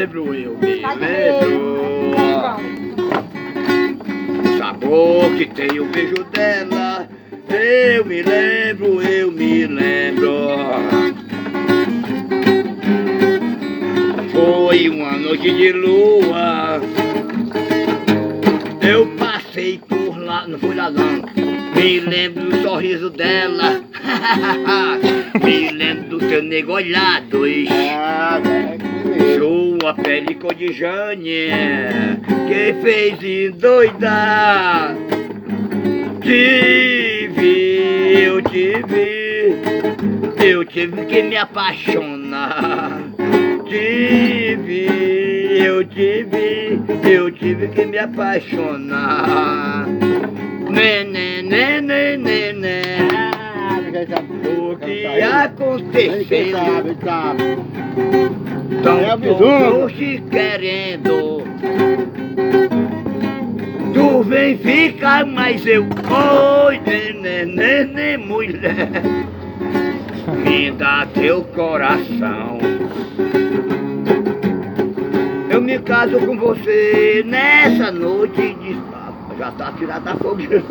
lembro. O sabor que tem o beijo dela, eu me lembro. Foi uma noite de lua, eu passei por lá, não fui lá não. Me lembro do sorriso dela, me lembro do teu nego olhado. Sua pele cor de Jane, que fez endoidar. Eu tive que me apaixonar. Eu tive que me apaixonar. O que aconteceu? Tão te querendo. Tu vem ficar, mas eu... Oi, neném, mulher, me dá teu coração. Eu me caso com você nessa noite de sábado. Já tá tirada da fogueira.